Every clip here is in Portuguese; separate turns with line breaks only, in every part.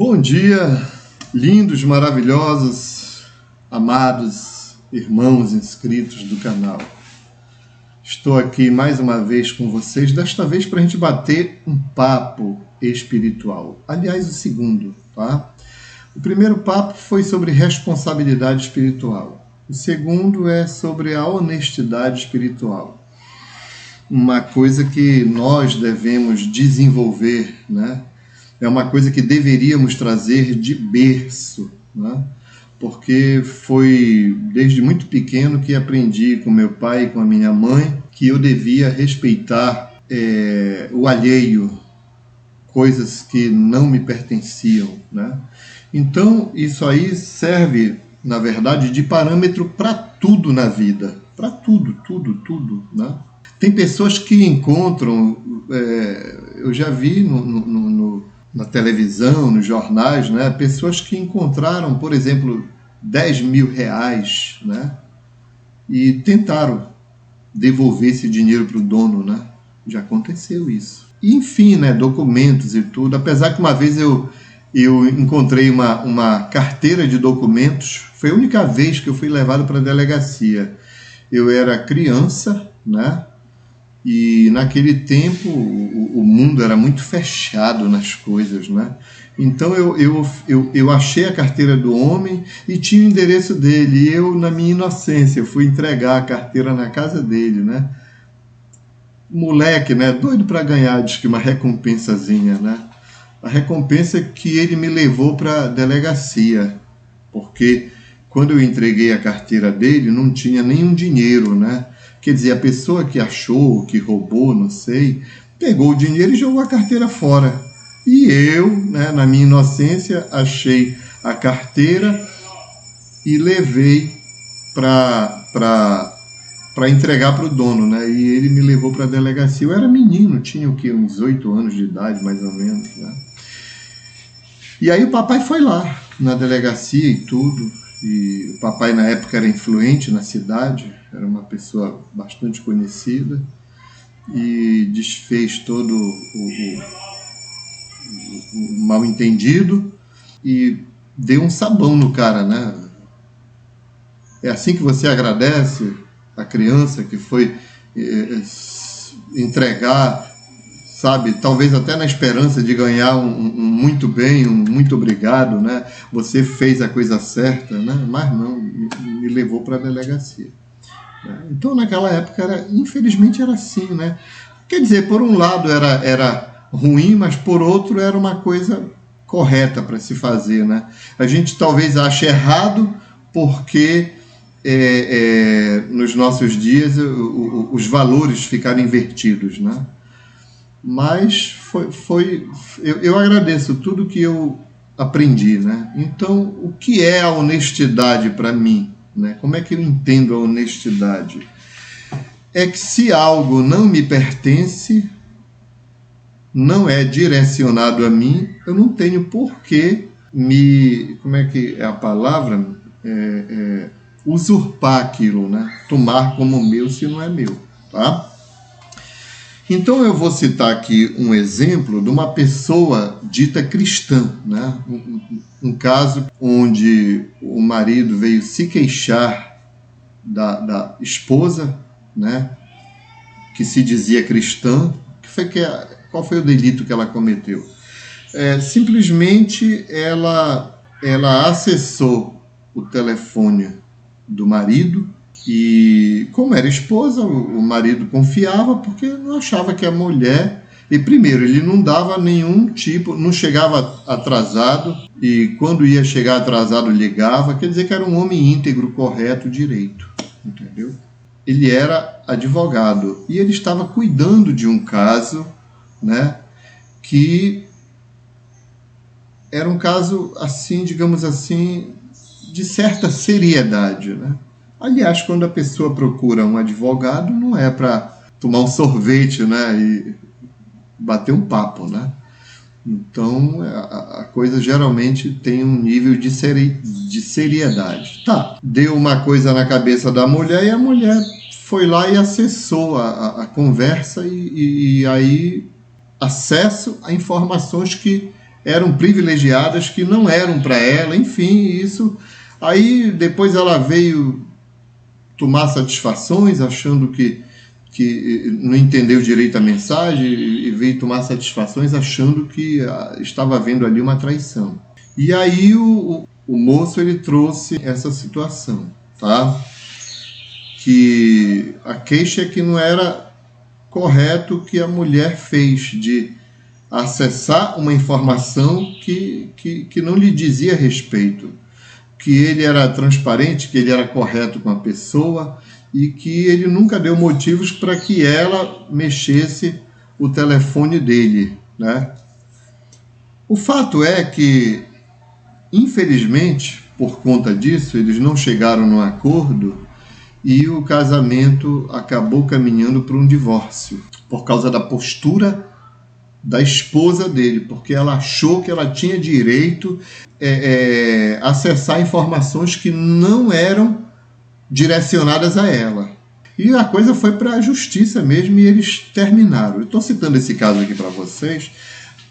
Bom dia, lindos, maravilhosos, amados irmãos inscritos do canal. Estou aqui mais uma vez com vocês, desta vez para a gente bater um papo espiritual. Aliás, o segundo, tá? O primeiro papo foi sobre responsabilidade espiritual. O segundo é sobre a honestidade espiritual. Uma coisa que nós devemos desenvolver, né? É uma coisa que deveríamos trazer de berço, né? Porque foi desde muito pequeno que aprendi com meu pai e com a minha mãe que eu devia respeitar o alheio, coisas que não me pertenciam, né? Então, isso aí serve, na verdade, de parâmetro para tudo na vida, para tudo, né? Tem pessoas que encontram, eu já vi na televisão, nos jornais, né? Pessoas que encontraram, por exemplo, 10 mil reais, né? E tentaram devolver esse dinheiro para o dono, né? Já aconteceu isso. E, enfim, né? Documentos e tudo. Apesar que uma vez eu encontrei uma carteira de documentos, foi a única vez que eu fui levado para a delegacia. Eu era criança, né? E naquele tempo o mundo era muito fechado nas coisas, né? Então eu achei a carteira do homem e tinha o endereço dele. E eu, na minha inocência, fui entregar a carteira na casa dele, né? Moleque, né? Doido para ganhar, diz que uma recompensazinha, né? A recompensa é que ele me levou para a delegacia, porque quando eu entreguei a carteira dele não tinha nenhum dinheiro, né? Quer dizer, a pessoa que achou, que roubou, não sei, pegou o dinheiro e jogou a carteira fora. E eu, né, na minha inocência, achei a carteira e levei para entregar para o dono, né? E ele me levou para a delegacia. Eu era menino, tinha o quê? Uns 8 anos de idade, mais ou menos, né? E aí o papai foi lá, na delegacia e tudo. E o papai na época era influente na cidade, era uma pessoa bastante conhecida e desfez todo o mal entendido e deu um sabão no cara, né? É assim que você agradece a criança que foi entregar, sabe, talvez até na esperança de ganhar um muito bem, um muito obrigado, né? Você fez a coisa certa, né? Mas não, me levou para a delegacia. Então, naquela época, infelizmente, era assim, né? Quer dizer, por um lado era ruim, mas por outro era uma coisa correta para se fazer, né? A gente talvez ache errado porque nos nossos dias os valores ficaram invertidos, né? Mas eu agradeço tudo que eu aprendi, né? Então, o que é a honestidade para mim, né? Como é que eu entendo a honestidade? É que se algo não me pertence, não é direcionado a mim, eu não tenho por que como é que é a palavra? Usurpar aquilo, né? Tomar como meu se não é meu, tá? Então eu vou citar aqui um exemplo de uma pessoa dita cristã, né? Um caso onde o marido veio se queixar da esposa, né? Que se dizia cristã. Qual foi o delito que ela cometeu? Simplesmente ela acessou o telefone do marido. E como era esposa, o marido confiava porque não achava que a mulher... E primeiro, ele não dava nenhum tipo, não chegava atrasado, e quando ia chegar atrasado ligava, quer dizer que era um homem íntegro, correto, direito, entendeu? Ele era advogado e ele estava cuidando de um caso, né, que era um caso assim, digamos assim, de certa seriedade, né? Aliás, quando a pessoa procura um advogado, não é para tomar um sorvete, né, e bater um papo, né? Então, a coisa geralmente tem um nível de seriedade. Tá, deu uma coisa na cabeça da mulher e a mulher foi lá e acessou a conversa e aí acesso a informações que eram privilegiadas que não eram para ela, enfim, isso. Aí depois ela veio tomar satisfações, achando que não entendeu direito a mensagem, e veio tomar satisfações achando que estava havendo ali uma traição. E aí o moço ele trouxe essa situação, tá? Que a queixa é que não era correto o que a mulher fez de acessar uma informação que não lhe dizia respeito, que ele era transparente, que ele era correto com a pessoa e que ele nunca deu motivos para que ela mexesse o telefone dele, né? O fato é que, infelizmente, por conta disso, eles não chegaram num acordo e o casamento acabou caminhando para um divórcio, por causa da postura da esposa dele, porque ela achou que ela tinha direito a acessar informações que não eram direcionadas a ela. E a coisa foi para a justiça mesmo e eles terminaram. Eu estou citando esse caso aqui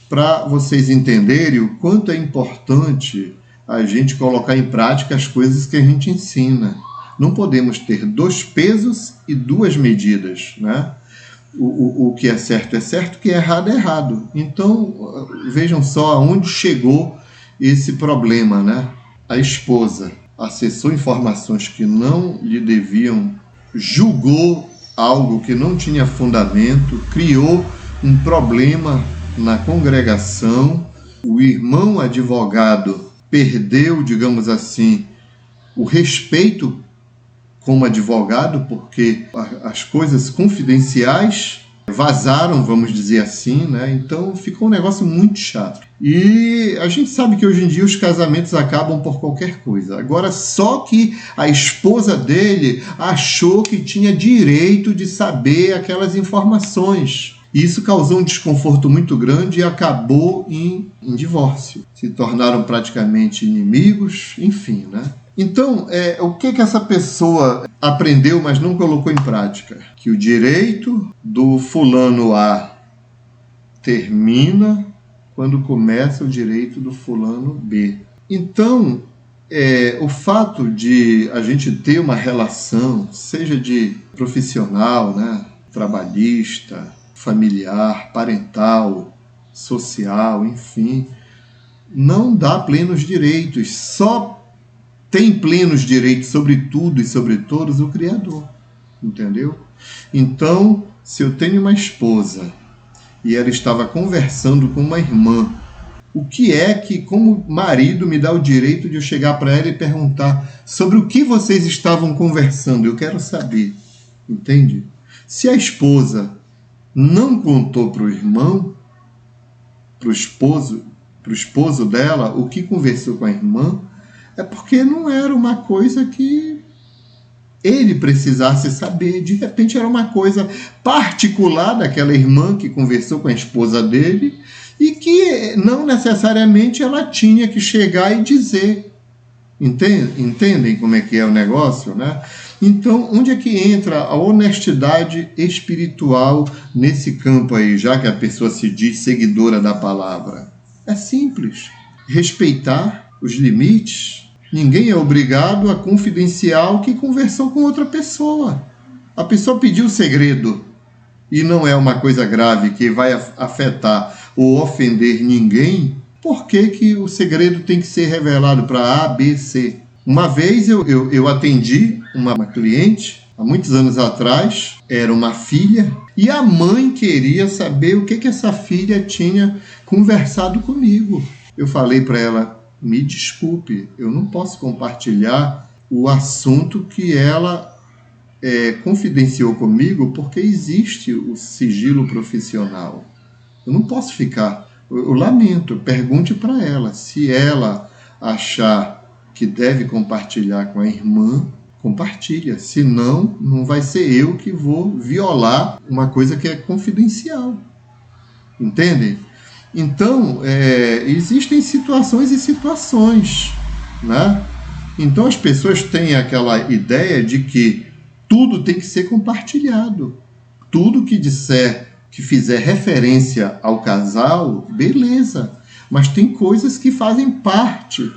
para vocês entenderem o quanto é importante a gente colocar em prática as coisas que a gente ensina. Não podemos ter dois pesos e duas medidas, né? O que é certo, o que é errado. Então, vejam só aonde chegou esse problema, né? A esposa acessou informações que não lhe deviam, julgou algo que não tinha fundamento, criou um problema na congregação. O irmão advogado perdeu, digamos assim, o respeito como advogado, porque as coisas confidenciais vazaram, vamos dizer assim, né? Então ficou um negócio muito chato. E a gente sabe que hoje em dia os casamentos acabam por qualquer coisa. Agora, só que a esposa dele achou que tinha direito de saber aquelas informações. E isso causou um desconforto muito grande e acabou em divórcio. Se tornaram praticamente inimigos, enfim, né? Então, o que essa pessoa aprendeu, mas não colocou em prática? Que o direito do fulano A termina quando começa o direito do fulano B. Então, o fato de a gente ter uma relação, seja de profissional, né, trabalhista, familiar, parental, social, enfim, não dá plenos direitos. Só tem plenos direitos sobre tudo e sobre todos o Criador, entendeu? Então, se eu tenho uma esposa e ela estava conversando com uma irmã, o que é que, como marido, me dá o direito de eu chegar para ela e perguntar sobre o que vocês estavam conversando? Eu quero saber, entende? Se a esposa não contou para o irmão, para o esposo dela, o que conversou com a irmã, é porque não era uma coisa que ele precisasse saber. De repente era uma coisa particular daquela irmã que conversou com a esposa dele e que não necessariamente ela tinha que chegar e dizer. Entendem como é que é o negócio, né? Então, onde é que entra a honestidade espiritual nesse campo aí, já que a pessoa se diz seguidora da palavra? É simples. Respeitar os limites. Ninguém é obrigado a confidenciar o que conversou com outra pessoa. A pessoa pediu segredo e não é uma coisa grave que vai afetar ou ofender ninguém. Por que o segredo tem que ser revelado para A, B, C? Uma vez eu atendi uma cliente, há muitos anos atrás, era uma filha, e a mãe queria saber o que essa filha tinha conversado comigo. Eu falei para ela, me desculpe, eu não posso compartilhar o assunto que ela confidenciou comigo, porque existe o sigilo profissional. Eu não posso ficar... Eu lamento, pergunte para ela. Se ela achar que deve compartilhar com a irmã, compartilha. Senão, não vai ser eu que vou violar uma coisa que é confidencial. Entendem? Então, existem situações e situações, né? Então, as pessoas têm aquela ideia de que tudo tem que ser compartilhado. Tudo que disser, que fizer referência ao casal, beleza. mas tem coisas que fazem parte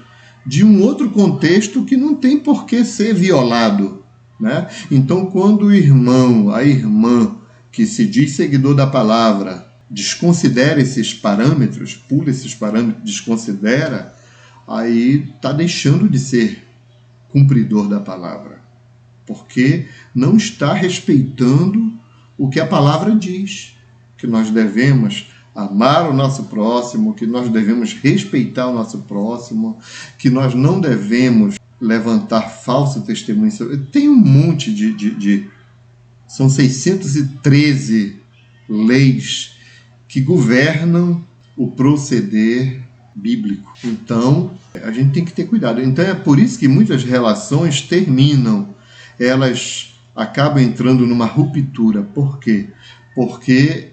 de um outro contexto que não tem por que ser violado, né? Então, quando o irmão, a irmã, que se diz seguidor da palavra, desconsidera esses parâmetros, pula esses parâmetros, desconsidera, aí está deixando de ser cumpridor da palavra, porque não está respeitando o que a palavra diz, que nós devemos amar o nosso próximo, que nós devemos respeitar o nosso próximo, que nós não devemos levantar falso testemunho. Tem um monte são 613 leis que governam o proceder bíblico. Então, a gente tem que ter cuidado. Então, é por isso que muitas relações terminam, elas acabam entrando numa ruptura. Por quê? Porque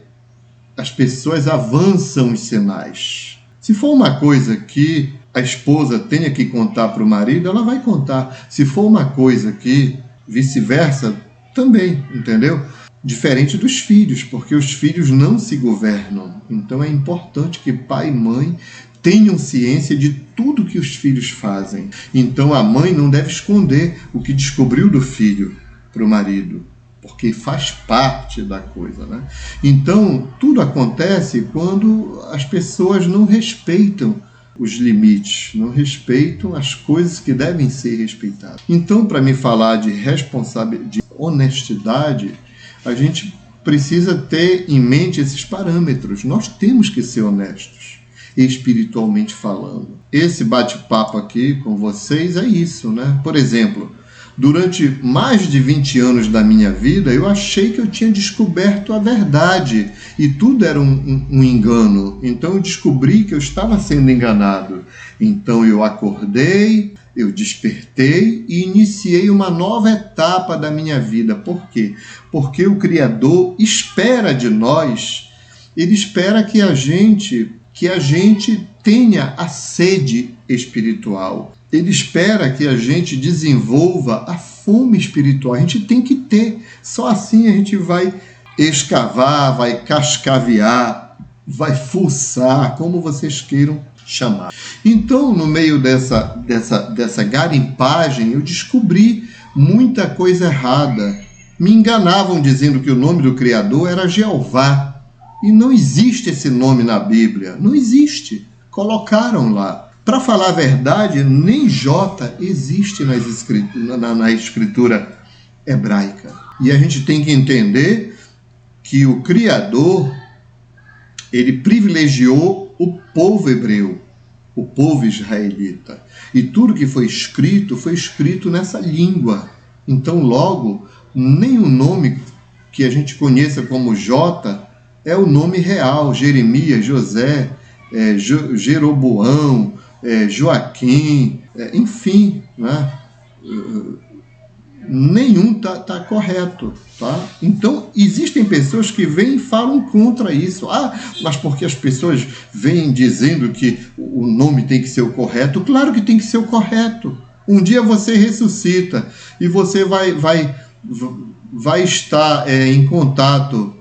as pessoas avançam os sinais. Se for uma coisa que a esposa tenha que contar para o marido, ela vai contar. Se for uma coisa que vice-versa, também, entendeu? Diferente dos filhos, porque os filhos não se governam. Então é importante que pai e mãe tenham ciência de tudo que os filhos fazem. Então a mãe não deve esconder o que descobriu do filho para o marido, porque faz parte da coisa, né? Então, tudo acontece quando as pessoas não respeitam os limites, não respeitam as coisas que devem ser respeitadas. Então, para me falar de responsabilidade, de honestidade, a gente precisa ter em mente esses parâmetros. Nós temos que ser honestos, espiritualmente falando. Esse bate-papo aqui com vocês é isso, né? Por exemplo, durante mais de 20 anos da minha vida, eu achei que eu tinha descoberto a verdade e tudo era um engano. Então eu descobri que eu estava sendo enganado. Então eu acordei, eu despertei e iniciei uma nova etapa da minha vida. Por quê? Porque o Criador espera de nós, ele espera que a gente tenha a sede espiritual. Ele espera que a gente desenvolva a fome espiritual. A gente tem que ter. Só assim a gente vai escavar, vai cascavear, vai fuçar, como vocês queiram chamar. Então, no meio dessa garimpagem, eu descobri muita coisa errada. Me enganavam dizendo que o nome do Criador era Jeová. E não existe esse nome na Bíblia. Não existe. Colocaram lá. Para falar a verdade, nem J existe na escritura hebraica. E a gente tem que entender que o Criador, ele privilegiou o povo hebreu, o povo israelita. E tudo que foi escrito nessa língua. Então, logo, nem o nome que a gente conheça como J é o nome real. Jeremias, José, Jeroboão, Joaquim, enfim, né? Nenhum tá correto, tá? Então, existem pessoas que vêm e falam contra isso. Mas porque as pessoas vêm dizendo que o nome tem que ser o correto? Claro que tem que ser o correto. Um dia você ressuscita e você vai estar em contato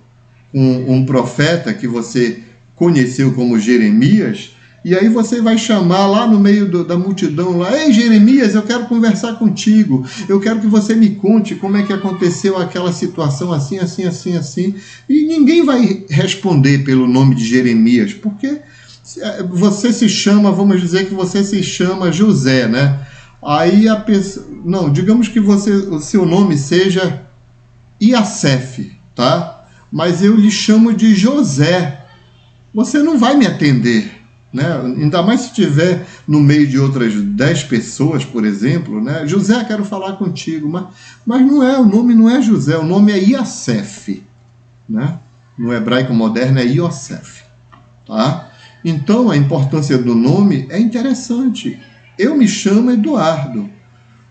com um profeta que você conheceu como Jeremias, e aí você vai chamar lá no meio da multidão, lá: ei, Jeremias, eu quero conversar contigo, eu quero que você me conte como é que aconteceu aquela situação assim, assim, assim, assim, e ninguém vai responder pelo nome de Jeremias, porque você se chama, vamos dizer que você se chama José, né? Aí a pessoa, não, digamos que o seu nome seja Iacef, tá? Mas eu lhe chamo de José. Você não vai me atender, né? Ainda mais se estiver no meio de outras 10 pessoas, por exemplo, né? José, quero falar contigo, mas não é, o nome não é José, o nome é Iacef, né? No hebraico moderno é Iosef, tá? Então a importância do nome é interessante. Eu me chamo Eduardo,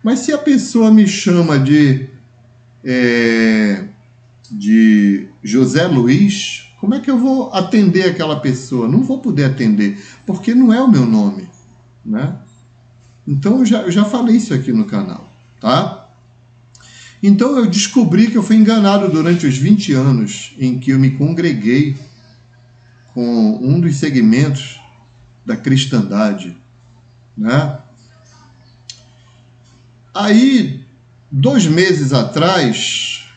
mas se a pessoa me chama de José Luiz, como é que eu vou atender aquela pessoa? Não vou poder atender, porque não é o meu nome, né? Então eu já falei isso aqui no canal, tá? Então eu descobri que eu fui enganado durante os 20 anos em que eu me congreguei com um dos segmentos da cristandade, né? Aí, 2 meses atrás,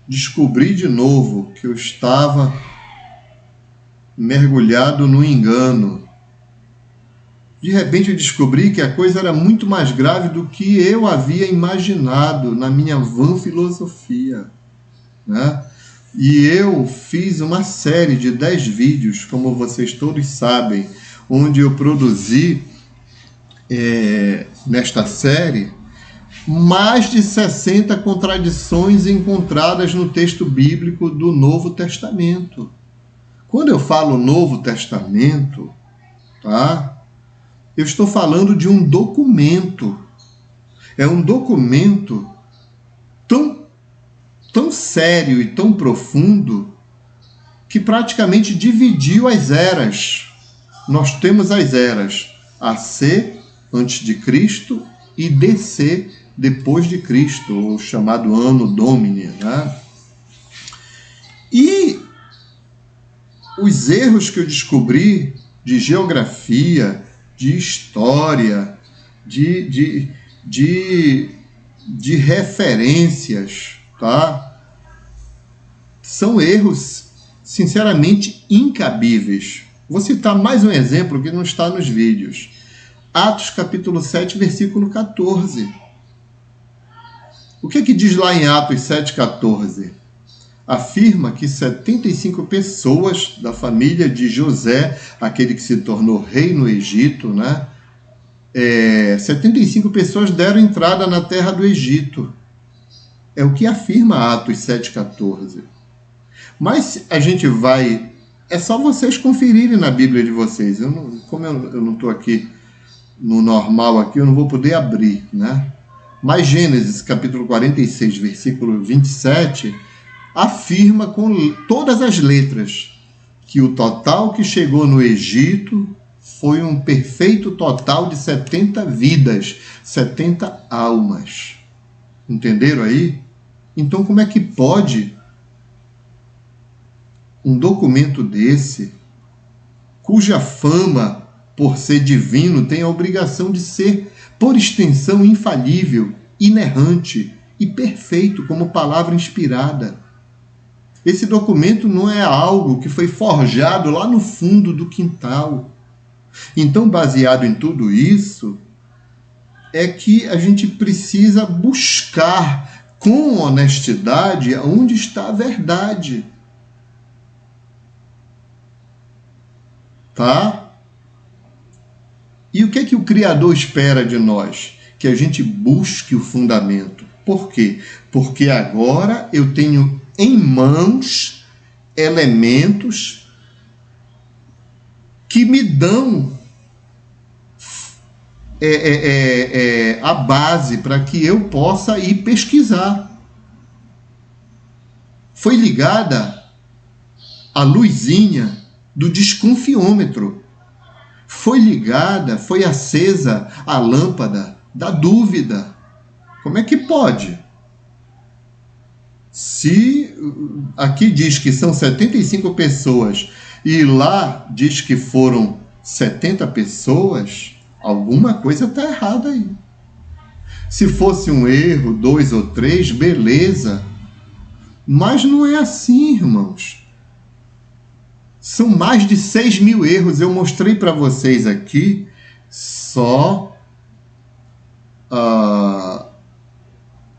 descobri de novo que eu estava mergulhado no engano. De repente eu descobri que a coisa era muito mais grave do que eu havia imaginado na minha vã filosofia, né? E eu fiz uma série de 10 vídeos, como vocês todos sabem, onde eu produzi, nesta série, mais de 60 contradições encontradas no texto bíblico do Novo Testamento. Quando eu falo Novo Testamento, tá? Eu estou falando de um documento. É um documento tão sério e tão profundo que praticamente dividiu as eras. Nós temos as eras AC, antes de Cristo, e DC, depois de Cristo, o chamado Anno Domini, né? E os erros que eu descobri de geografia, de história, de referências, tá? São erros, sinceramente, incabíveis. Vou citar mais um exemplo que não está nos vídeos. Atos capítulo 7, versículo 14. O que diz lá em Atos 7,14? Afirma que 75 pessoas da família de José, aquele que se tornou rei no Egito, né? 75 pessoas deram entrada na terra do Egito. É o que afirma Atos 7,14. Mas a gente vai... É só vocês conferirem na Bíblia de vocês. Como eu não estou aqui no normal, aqui, eu não vou poder abrir, né? Mas Gênesis, capítulo 46, versículo 27, afirma com todas as letras que o total que chegou no Egito foi um perfeito total de 70 vidas, 70 almas. Entenderam aí? Então, como é que pode um documento desse, cuja fama, por ser divino, tem a obrigação de ser, por extensão, infalível, inerrante e perfeito como palavra inspirada? Esse documento não é algo que foi forjado lá no fundo do quintal. Então, baseado em tudo isso, é que a gente precisa buscar com honestidade onde está a verdade. Tá? E o que o Criador espera de nós? Que a gente busque o fundamento. Por quê? Porque agora eu tenho em mãos elementos que me dão a base para que eu possa ir pesquisar. Foi ligada a luzinha do desconfiômetro. Foi acesa a lâmpada da dúvida. Como é que pode? Se aqui diz que são 75 pessoas e lá diz que foram 70 pessoas, alguma coisa está errada aí. Se fosse um erro, 2 ou 3, beleza. Mas não é assim, irmãos. São mais de 6.000 erros. Eu mostrei para vocês aqui só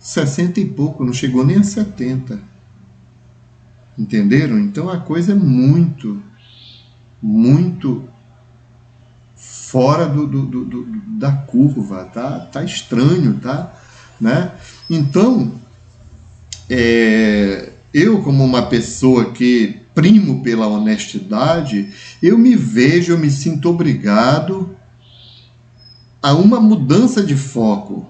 60 e pouco, não chegou nem a 70. Entenderam? Então a coisa é muito, muito fora da curva, tá estranho, tá? Né? Então, eu como uma pessoa que primo pela honestidade, eu me sinto obrigado a uma mudança de foco.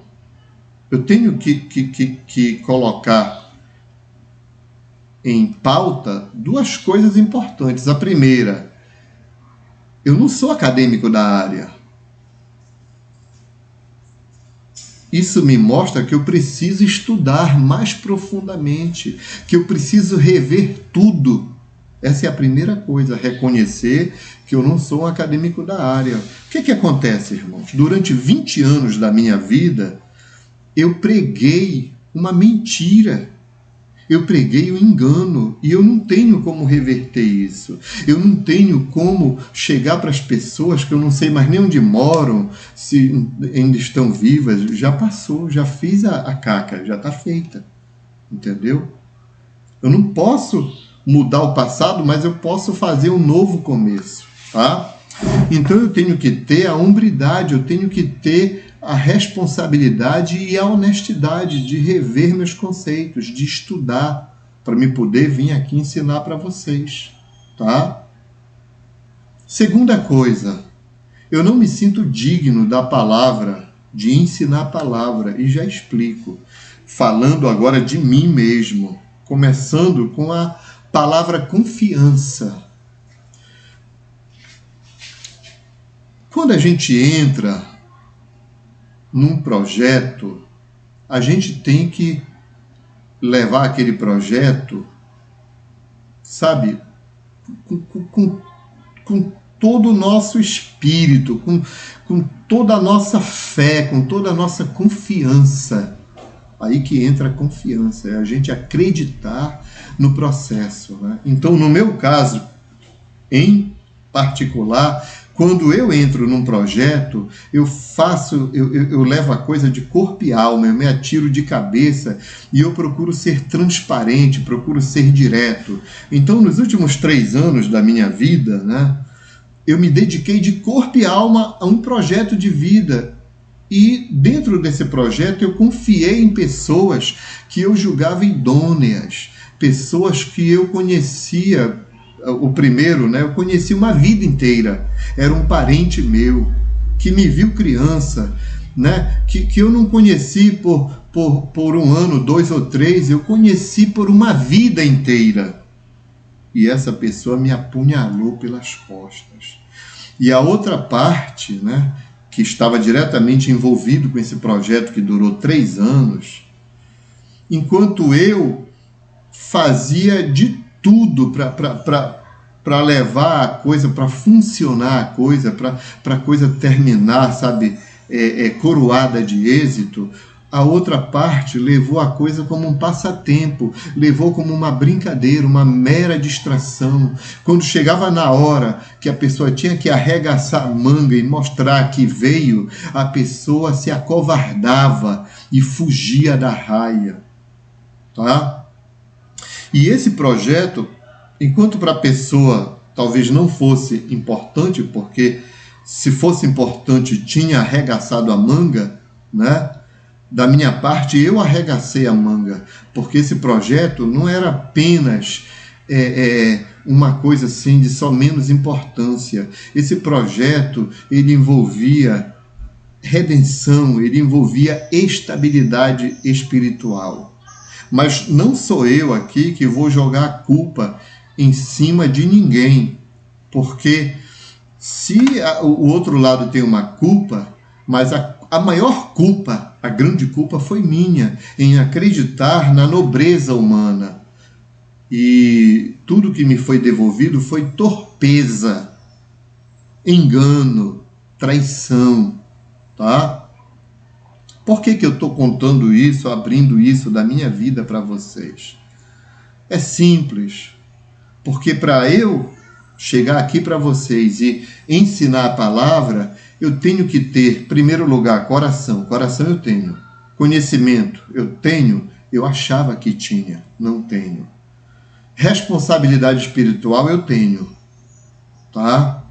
Eu tenho que colocar em pauta 2 coisas importantes. A primeira, eu não sou acadêmico da área. Isso me mostra que eu preciso estudar mais profundamente, que eu preciso rever tudo Essa é a primeira coisa, reconhecer que eu não sou um acadêmico da área. O que acontece, irmãos? Durante 20 anos da minha vida, eu preguei uma mentira. Eu preguei um engano e eu não tenho como reverter isso. Eu não tenho como chegar para as pessoas que eu não sei mais nem onde moram, se ainda estão vivas. Já passou, já fiz a caca, já está feita. Entendeu? Eu não posso mudar o passado, mas eu posso fazer um novo começo, tá? Então eu tenho que ter a hombridade, eu tenho que ter a responsabilidade e a honestidade de rever meus conceitos, de estudar, para me poder vir aqui ensinar para vocês, tá? Segunda coisa, eu não me sinto digno da palavra, de ensinar a palavra, e já explico. Falando agora de mim mesmo, começando com a palavra confiança. Quando a gente entra num projeto, a gente tem que levar aquele projeto, sabe, com todo o nosso espírito, com toda a nossa fé, com toda a nossa confiança. Aí que entra a confiança, é a gente acreditar no processo, né? Então, no meu caso, em particular, quando eu entro num projeto, eu levo a coisa de corpo e alma, eu me atiro de cabeça e eu procuro ser transparente, procuro ser direto. Então, nos últimos 3 anos da minha vida, né, eu me dediquei de corpo e alma a um projeto de vida. E dentro desse projeto eu confiei em pessoas que eu julgava idôneas, pessoas que eu conhecia, o primeiro, né, eu conheci uma vida inteira, era um parente meu, que me viu criança, né, que eu não conheci por 1 ano, 2 ou 3, eu conheci por uma vida inteira. E essa pessoa me apunhalou pelas costas. E a outra parte, né, que estava diretamente envolvido com esse projeto que durou 3 anos, enquanto eu fazia de tudo para levar a coisa, para funcionar a coisa, para a coisa terminar, sabe, coroada de êxito, a outra parte levou a coisa como um passatempo, levou como uma brincadeira, uma mera distração. Quando chegava na hora que a pessoa tinha que arregaçar a manga e mostrar que veio, a pessoa se acovardava e fugia da raia, tá? E esse projeto, enquanto para a pessoa talvez não fosse importante, porque se fosse importante tinha arregaçado a manga, né? Da minha parte, eu arregacei a manga, porque esse projeto não era apenas uma coisa assim de só menos importância. Esse projeto, ele envolvia redenção, ele envolvia estabilidade espiritual. Mas não sou eu aqui que vou jogar a culpa em cima de ninguém, porque se o outro lado tem uma culpa, mas a maior culpa, a grande culpa foi minha, em acreditar na nobreza humana. E tudo que me foi devolvido foi torpeza, engano, traição, tá? Por que eu estou contando isso, abrindo isso da minha vida para vocês? É simples, porque para eu chegar aqui para vocês e ensinar a palavra, eu tenho que ter, em primeiro lugar, coração. Coração eu tenho. Conhecimento eu tenho. Eu achava que tinha. Não tenho. Responsabilidade espiritual eu tenho. Tá?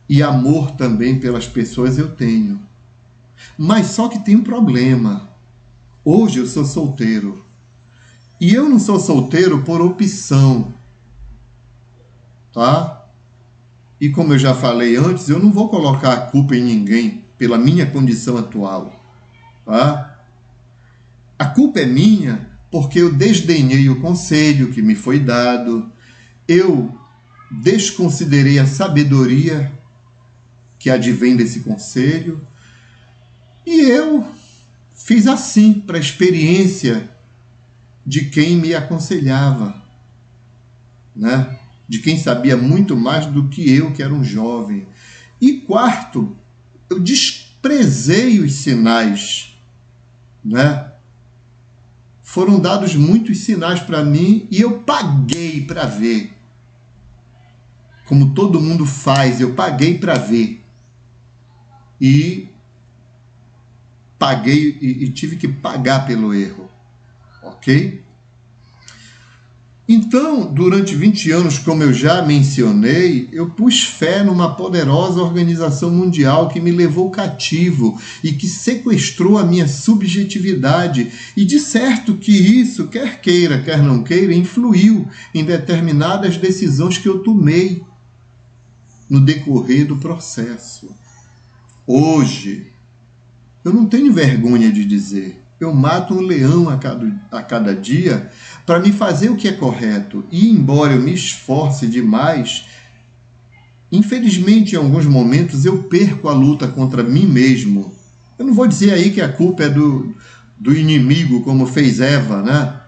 E amor também pelas pessoas eu tenho. Mas só que tem um problema. Hoje eu sou solteiro. E eu não sou solteiro por opção. Tá? E como eu já falei antes, eu não vou colocar a culpa em ninguém pela minha condição atual. Tá? A culpa é minha porque eu desdenhei o conselho que me foi dado, eu desconsiderei a sabedoria que advém desse conselho e eu fiz assim para a experiência de quem me aconselhava. né? De quem sabia muito mais do que eu, que era um jovem. E quarto, eu desprezei os sinais, né? Foram dados muitos sinais para mim e eu paguei para ver. Como todo mundo faz, eu paguei para ver. E paguei e tive que pagar pelo erro. Ok? Então, durante 20 anos, como eu já mencionei, eu pus fé numa poderosa organização mundial que me levou cativo e que sequestrou a minha subjetividade. E de certo que isso, quer queira, quer não queira, influiu em determinadas decisões que eu tomei no decorrer do processo. Hoje, eu não tenho vergonha de dizer, eu mato um leão a cada dia para me fazer o que é correto. E embora eu me esforce demais, infelizmente em alguns momentos eu perco a luta contra mim mesmo. Eu não vou dizer aí que a culpa é do inimigo, como fez Eva, né?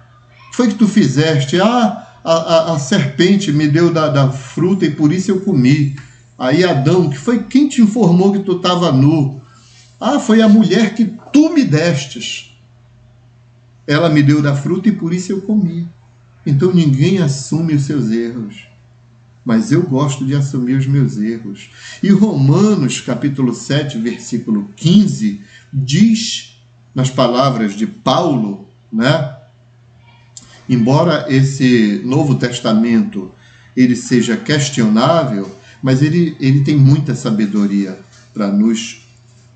O que foi que tu fizeste? A serpente me deu da fruta e por isso eu comi. Aí Adão, quem te informou que tu estava nu? Foi a mulher que tu me destes. Ela me deu da fruta e por isso eu comi. Então ninguém assume os seus erros. Mas eu gosto de assumir os meus erros. E Romanos, capítulo 7, versículo 15, diz, nas palavras de Paulo, né? Embora esse Novo Testamento ele seja questionável, mas ele tem muita sabedoria para nos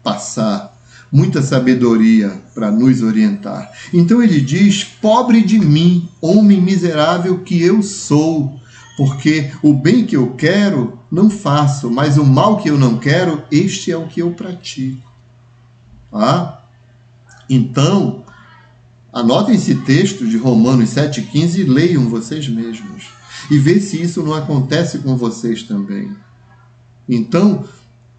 passar, muita sabedoria para nos orientar. Então ele diz, pobre de mim, homem miserável que eu sou, porque o bem que eu quero não faço, mas o mal que eu não quero, este é o que eu pratico. Então, anotem esse texto de Romanos 7,15 e leiam vocês mesmos. E vê se isso não acontece com vocês também. Então,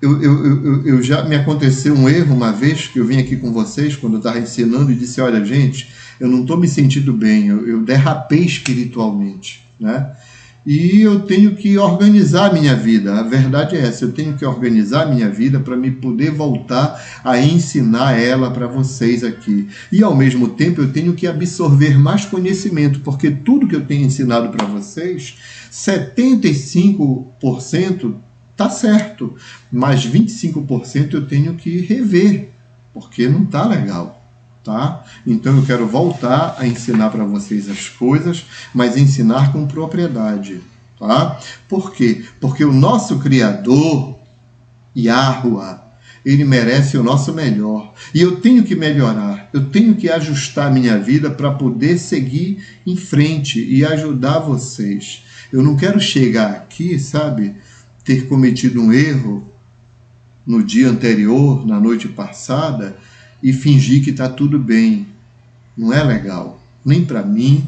eu já me aconteceu um erro uma vez que eu vim aqui com vocês, quando eu estava ensinando, e disse, olha, gente, eu não estou me sentindo bem, eu derrapei espiritualmente, né? E eu tenho que organizar a minha vida. A verdade é essa, eu tenho que organizar a minha vida para me poder voltar a ensinar ela para vocês aqui. E ao mesmo tempo eu tenho que absorver mais conhecimento, porque tudo que eu tenho ensinado para vocês, 75% está certo, mas 25% eu tenho que rever, porque não está legal. Tá? Então eu quero voltar a ensinar para vocês as coisas, mas ensinar com propriedade. Tá? Por quê? Porque o nosso Criador, Yahuwah, ele merece o nosso melhor. E eu tenho que melhorar, eu tenho que ajustar minha vida para poder seguir em frente e ajudar vocês. Eu não quero chegar aqui, sabe, ter cometido um erro no dia anterior, na noite passada, e fingir que está tudo bem. Não é legal. Nem para mim,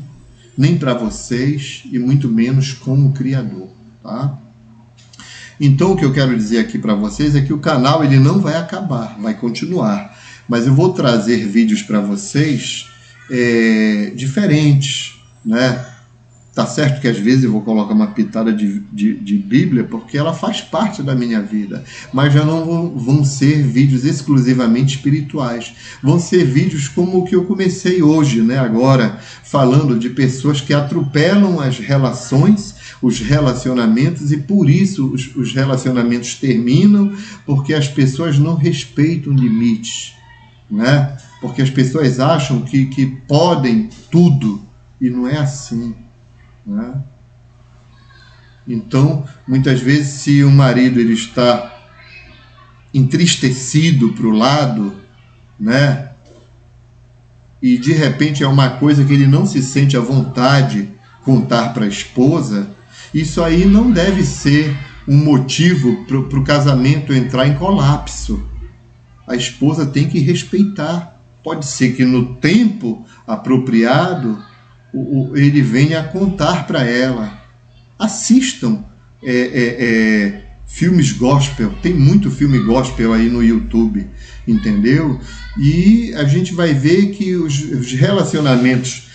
nem para vocês, e muito menos como Criador. Tá? Então, o que eu quero dizer aqui para vocês é que o canal ele não vai acabar, vai continuar. Mas eu vou trazer vídeos para vocês diferentes, né? Tá certo que às vezes eu vou colocar uma pitada de Bíblia, porque ela faz parte da minha vida, mas já não vão ser vídeos exclusivamente espirituais. Vão ser vídeos como o que eu comecei hoje, né? Agora, falando de pessoas que atropelam as relações, os relacionamentos, e por isso os relacionamentos terminam, porque as pessoas não respeitam limites, né? Porque as pessoas acham que podem tudo, e não é assim. Né? Então, muitas vezes, se o marido ele está entristecido para o lado, né? E de repente é uma coisa que ele não se sente à vontade contar para a esposa, isso aí não deve ser um motivo para o casamento entrar em colapso. A esposa tem que respeitar. Pode ser que no tempo apropriado ele venha a contar para ela. Assistam filmes gospel, tem muito filme gospel aí no YouTube, entendeu? E a gente vai ver que os relacionamentos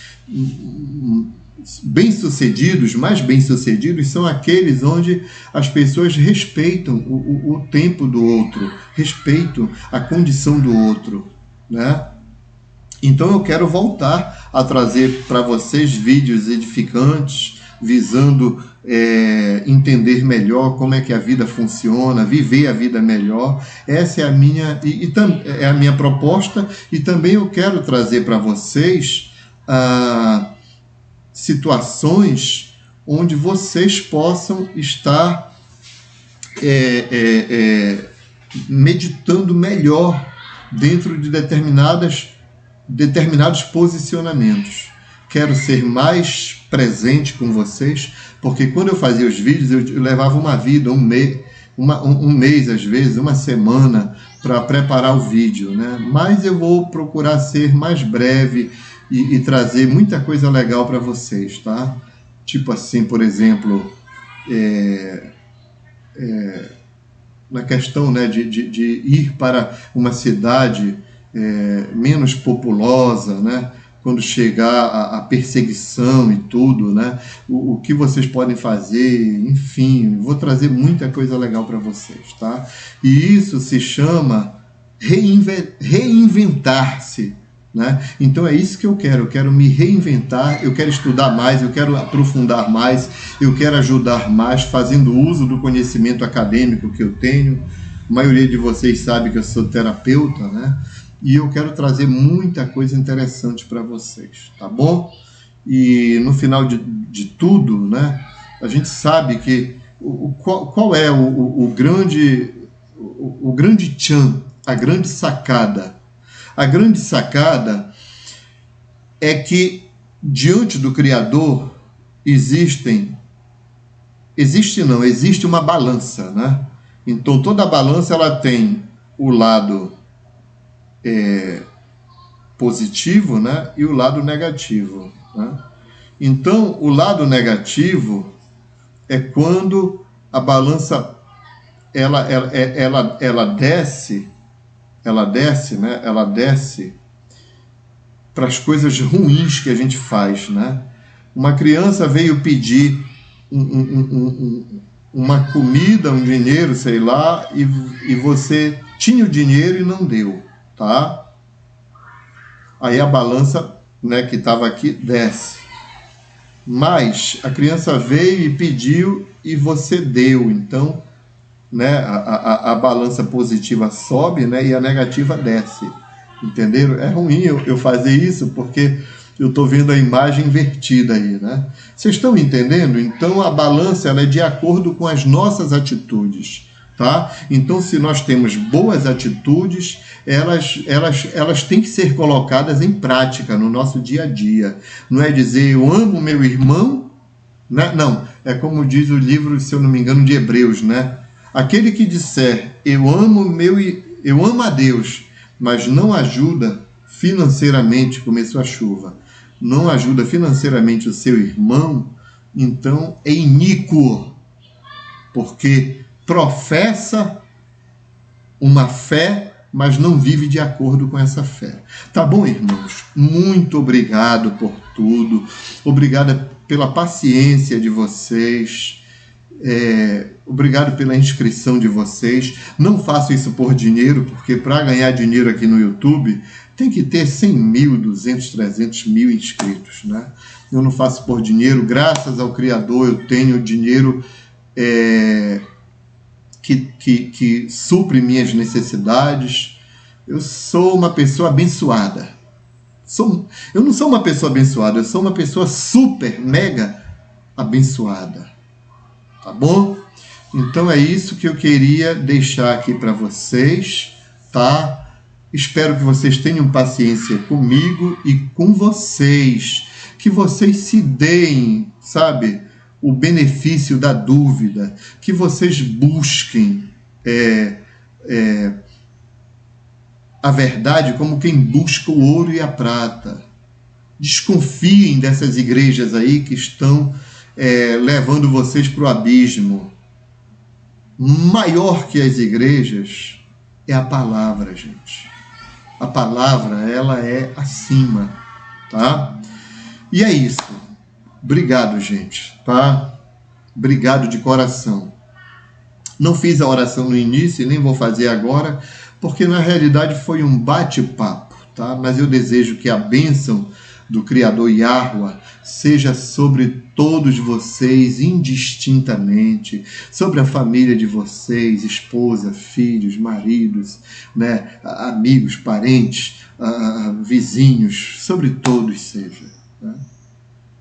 bem-sucedidos, mais bem-sucedidos, são aqueles onde as pessoas respeitam o tempo do outro, respeitam a condição do outro, né? Então eu quero voltar a trazer para vocês vídeos edificantes, visando entender melhor como é que a vida funciona, viver a vida melhor. Essa é a minha, é a minha proposta, e também eu quero trazer para vocês situações onde vocês possam estar meditando melhor dentro de determinados posicionamentos. Quero ser mais presente com vocês, porque quando eu fazia os vídeos, eu levava uma vida, um mês, às vezes, uma semana, para preparar o vídeo, né? Mas eu vou procurar ser mais breve e trazer muita coisa legal para vocês, tá? Tipo assim, por exemplo, na questão, né, de ir para uma cidade menos populosa, né? Quando chegar a perseguição e tudo, né? O que vocês podem fazer, enfim, vou trazer muita coisa legal para vocês, tá? E isso se chama reinventar-se, né? Então é isso que eu quero me reinventar, eu quero estudar mais, eu quero aprofundar mais, eu quero ajudar mais, fazendo uso do conhecimento acadêmico que eu tenho. A maioria de vocês sabe que eu sou terapeuta, né? E eu quero trazer muita coisa interessante para vocês, tá bom? E no final de tudo, né, a gente sabe que qual é o grande tchan, a grande sacada. A grande sacada é que diante do Criador existe uma balança, né? Então toda balança ela tem o lado positivo, né, e o lado negativo, né? Então o lado negativo é quando a balança ela desce, né? Ela desce para as coisas ruins que a gente faz, né? Uma criança veio pedir uma comida, um dinheiro, sei lá, e você tinha o dinheiro e não deu, tá? Aí a balança, né, que estava aqui desce. Mas a criança veio e pediu e você deu, então, né, a balança positiva sobe, né, e a negativa desce, entenderam? É ruim eu fazer isso porque eu estou vendo a imagem invertida aí, né? Vocês estão entendendo? Então a balança ela é de acordo com as nossas atitudes, tá? Então se nós temos boas atitudes, elas têm que ser colocadas em prática no nosso dia a dia. Não é dizer eu amo meu irmão, né? Não, é como diz o livro, se eu não me engano, de Hebreus, né? Aquele que disser eu amo a Deus, mas não ajuda financeiramente, começou a chuva, não ajuda financeiramente o seu irmão, então é iníquo, porque professa uma fé, mas não vive de acordo com essa fé. Tá bom, irmãos? Muito obrigado por tudo, obrigado pela paciência de vocês, obrigado pela inscrição de vocês. Não faço isso por dinheiro, porque para ganhar dinheiro aqui no YouTube tem que ter 100 mil, 200, 300 mil inscritos, né? Eu não faço por dinheiro, graças ao Criador eu tenho dinheiro que supre minhas necessidades. Eu sou uma pessoa abençoada. Eu não sou uma pessoa abençoada, eu sou uma pessoa super, mega abençoada. Tá bom? Então é isso que eu queria deixar aqui para vocês, tá? Espero que vocês tenham paciência comigo e com vocês, que vocês se deem, sabe, o benefício da dúvida, que vocês busquem a verdade como quem busca o ouro e a prata. Desconfiem dessas igrejas aí que estão levando vocês para o abismo. Maior que as igrejas é a palavra, gente. A palavra, ela é acima, tá? E é isso. Obrigado, gente, tá? Obrigado de coração. Não fiz a oração no início e nem vou fazer agora, porque na realidade foi um bate-papo, tá? Mas eu desejo que a bênção do Criador Yahweh seja sobre todos vocês indistintamente, sobre a família de vocês, esposa, filhos, maridos, né, amigos, parentes, vizinhos, sobre todos seja, né?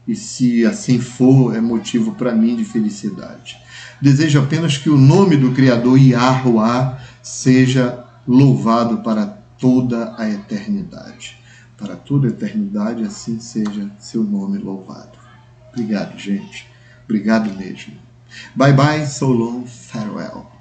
E se assim for, é motivo para mim de felicidade. Desejo apenas que o nome do Criador, Yahuwah, seja louvado para toda a eternidade. Para toda a eternidade, assim seja seu nome louvado. Obrigado, gente. Obrigado mesmo. Bye bye, so long, farewell.